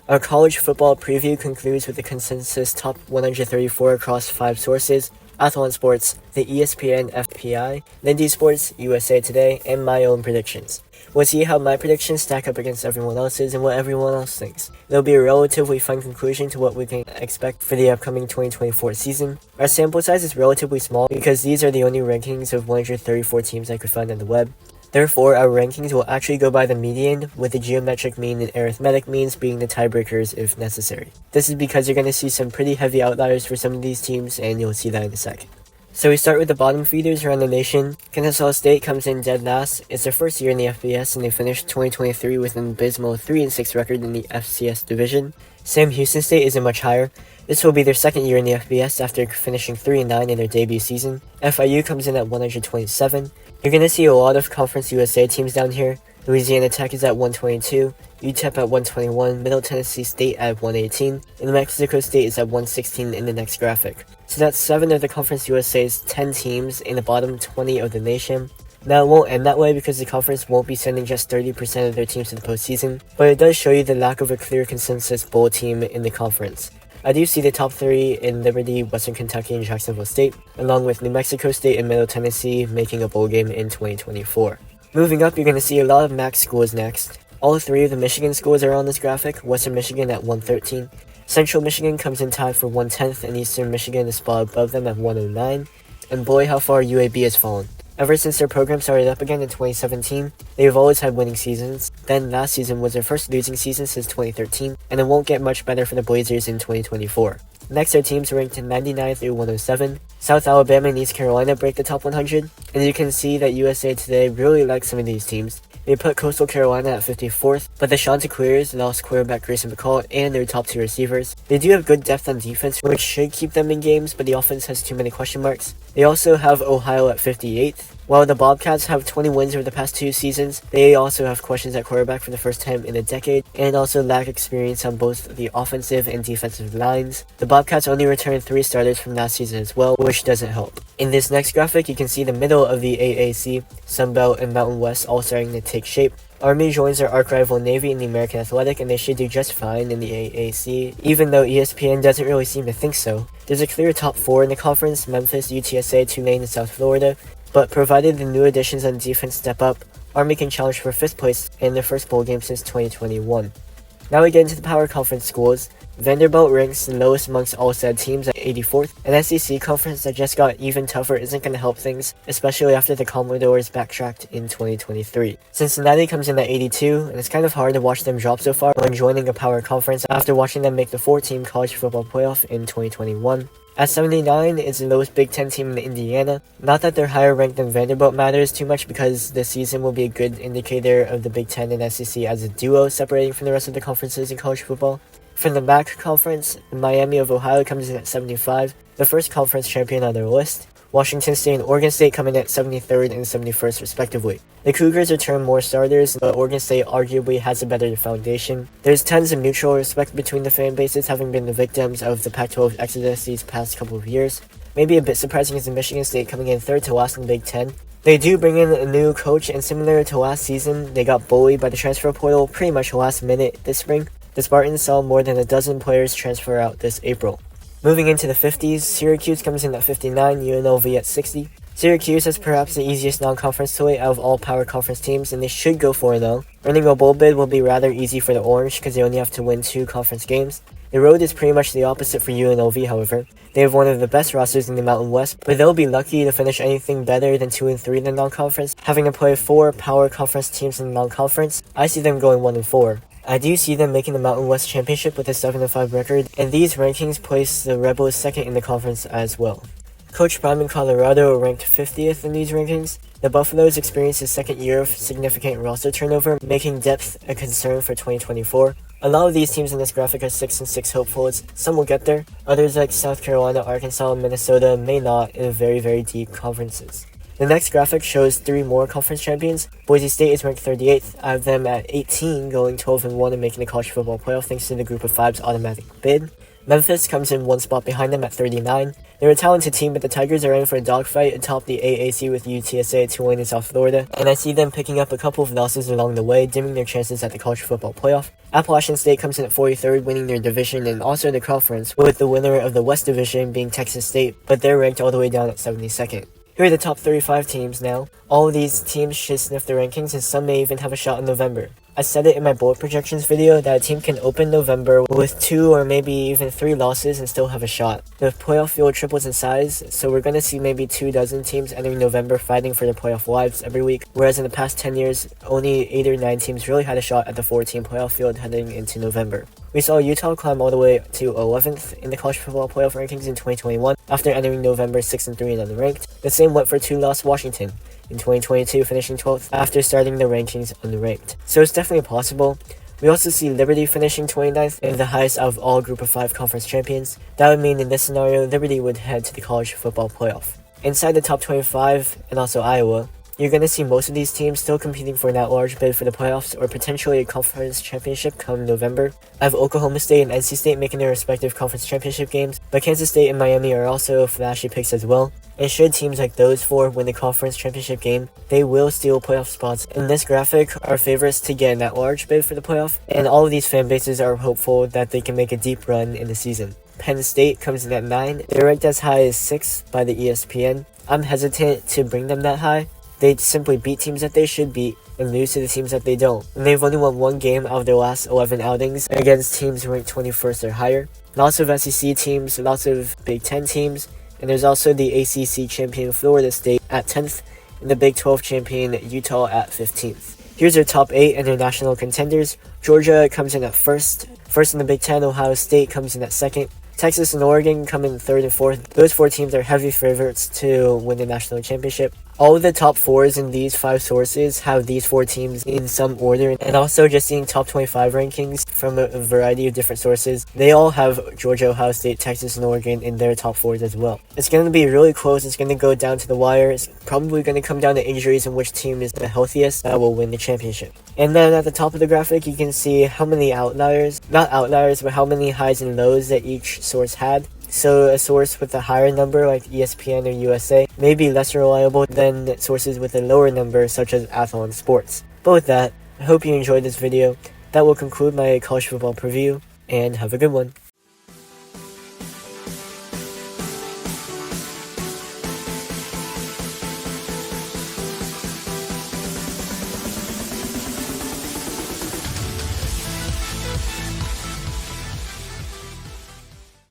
Our college football preview concludes with the consensus top 134 across 5 sources: Athlon Sports, the ESPN FPI, Lindy Sports, USA Today, and my own predictions. We'll see how my predictions stack up against everyone else's and what everyone else thinks. It'll be a relatively fun conclusion to what we can expect for the upcoming 2024 season. Our sample size is relatively small because these are the only rankings of 134 teams I could find on the web. Therefore, our rankings will actually go by the median, with the geometric mean and arithmetic means being the tiebreakers if necessary. This is because you're going to see some pretty heavy outliers for some of these teams, and you'll see that in a second. So we start with the bottom feeders around the nation. Kennesaw State comes in dead last. It's their first year in the FBS, and they finished 2023 with an abysmal 3-6 record in the FCS division. Sam Houston State isn't much higher. This will be their second year in the FBS after finishing 3-9 in their debut season. FIU comes in at 127. You're going to see a lot of Conference USA teams down here. Louisiana Tech is at 122, UTEP at 121, Middle Tennessee State at 118, and New Mexico State is at 116 in the next graphic. So that's 7 of the Conference USA's 10 teams in the bottom 20 of the nation. Now, it won't end that way because the conference won't be sending just 30% of their teams to the postseason, but it does show you the lack of a clear consensus bowl team in the conference. I do see the top 3 in Liberty, Western Kentucky, and Jacksonville State, along with New Mexico State and Middle Tennessee making a bowl game in 2024. Moving up, you're going to see a lot of MAC schools next. All 3 of the Michigan schools are on this graphic, Western Michigan at 113. Central Michigan comes in tied for 110th, and Eastern Michigan is spot above them at 109. And boy, how far UAB has fallen. Ever since their program started up again in 2017, they've always had winning seasons. Then last season was their first losing season since 2013, and it won't get much better for the Blazers in 2024. Next are teams ranked 99 through 107. South Alabama and East Carolina break the top 100, and you can see that USA Today really likes some of these teams. They put Coastal Carolina at 54th, but the Chanticleers lost quarterback Grayson McCall and their top 2 receivers. They do have good depth on defense, which should keep them in games, but the offense has too many question marks. They also have Ohio at 58th. While the Bobcats have 20 wins over the past 2 seasons, they also have questions at quarterback for the first time in a decade, and also lack experience on both the offensive and defensive lines. The Bobcats only returned 3 starters from last season as well, which doesn't help. In this next graphic, you can see the middle of the AAC, Sunbelt, and Mountain West all starting to take shape. Army joins their arch rival Navy in the American Athletic, and they should do just fine in the AAC, even though ESPN doesn't really seem to think so. There's a clear top 4 in the conference: Memphis, UTSA, Tulane, and South Florida. But provided the new additions on defense step up, Army can challenge for 5th place in their first bowl game since 2021. Now we get into the Power Conference schools. Vanderbilt ranks the lowest amongst all said teams at 84th. An SEC conference that just got even tougher isn't going to help things, especially after the Commodores backtracked in 2023. Cincinnati comes in at 82, and it's kind of hard to watch them drop so far when joining a Power Conference after watching them make the 4-team college football playoff in 2021. At 79 is the lowest Big Ten team in Indiana. Not that they're higher ranked than Vanderbilt matters too much, because this season will be a good indicator of the Big Ten and SEC as a duo separating from the rest of the conferences in college football. From the MAC conference, Miami of Ohio comes in at 75, the first conference champion on their list. Washington State and Oregon State come in at 73rd and 71st respectively. The Cougars return more starters, but Oregon State arguably has a better foundation. There's tons of mutual respect between the fan bases, having been the victims of the Pac-12 exodus these past couple of years. Maybe a bit surprising is the Michigan State coming in 3rd to last in the Big Ten. They do bring in a new coach, and similar to last season, they got bullied by the transfer portal pretty much last minute this spring. The Spartans saw more than a dozen players transfer out this April. Moving into the 50s, Syracuse comes in at 59, UNLV at 60. Syracuse has perhaps the easiest non-conference slate out of all Power Conference teams, and they should go 4-0. Earning a bowl bid will be rather easy for the Orange because they only have to win 2 conference games. The road is pretty much the opposite for UNLV, however. They have one of the best rosters in the Mountain West, but they'll be lucky to finish anything better than 2-3 in the non-conference, having to play 4 Power Conference teams in the non-conference. I see them going 1-4. I do see them making the Mountain West Championship with a 7-5 record, and these rankings place the Rebels 2nd in the conference as well. Coach Prime in Colorado ranked 50th in these rankings. The Buffaloes experienced a second year of significant roster turnover, making depth a concern for 2024. A lot of these teams in this graphic are 6-6 hopefuls. Some will get there. Others like South Carolina, Arkansas, and Minnesota may not in very, very deep conferences. The next graphic shows 3 more conference champions. Boise State is ranked 38th, out of them at 18, going 12-1 and making the college football playoff thanks to the group of 5's automatic bid. Memphis comes in 1 spot behind them at 39. They're a talented team, but the Tigers are in for a dogfight atop the AAC with UTSA, Tulane, and South Florida, and I see them picking up a couple of losses along the way, dimming their chances at the college football playoff. Appalachian State comes in at 43rd, winning their division and also the conference, with the winner of the West Division being Texas State, but they're ranked all the way down at 72nd. Here are the top 35 teams now. All of these teams should sniff the rankings, and some may even have a shot in November. I said it in my bold projections video that a team can open November with 2 or maybe even 3 losses and still have a shot. The playoff field triples in size, so we're going to see maybe 24 teams entering November fighting for their playoff lives every week, whereas in the past 10 years, only 8 or 9 teams really had a shot at the 4-team playoff field heading into November. We saw Utah climb all the way to 11th in the college football playoff rankings in 2021 after entering November 6-3 and unranked. The same went for 2-loss Washington in 2022, finishing 12th after starting the rankings unranked. So it's definitely possible. We also see Liberty finishing 29th and the highest out of all Group of 5 conference champions. That would mean in this scenario, Liberty would head to the college football playoff. Inside the top 25 and also Iowa, you're going to see most of these teams still competing for an at-large bid for the playoffs or potentially a conference championship come November. I have Oklahoma State and NC State making their respective conference championship games, but Kansas State and Miami are also flashy picks as well. And should teams like those 4 win the conference championship game, they will steal playoff spots. In this graphic are favorites to get an at-large bid for the playoff, and all of these fan bases are hopeful that they can make a deep run in the season. Penn State comes in at 9. They're ranked as high as 6 by the ESPN. I'm hesitant to bring them that high. They simply beat teams that they should beat and lose to the teams that they don't. And they've only won 1 game out of their last 11 outings against teams ranked 21st or higher. Lots of SEC teams, lots of Big Ten teams, and there's also the ACC champion Florida State at 10th and the Big 12 champion Utah at 15th. Here's their top 8 international contenders. Georgia comes in at 1st. First in the Big Ten, Ohio State comes in at 2nd. Texas and Oregon come in 3rd and 4th. Those 4 teams are heavy favorites to win the national championship. All of the top 4s in these 5 sources have these 4 teams in some order, and also just seeing top 25 rankings from a variety of different sources, they all have Georgia, Ohio State, Texas, and Oregon in their top 4s as well. It's going to be really close. It's going to go down to the wire. It's probably going to come down to injuries and which team is the healthiest that will win the championship. And then at the top of the graphic, you can see how many not outliers, but how many highs and lows that each source had. So a source with a higher number like ESPN or USA may be less reliable than sources with a lower number such as Athlon Sports. But with that, I hope you enjoyed this video. That will conclude my college football preview, and have a good one.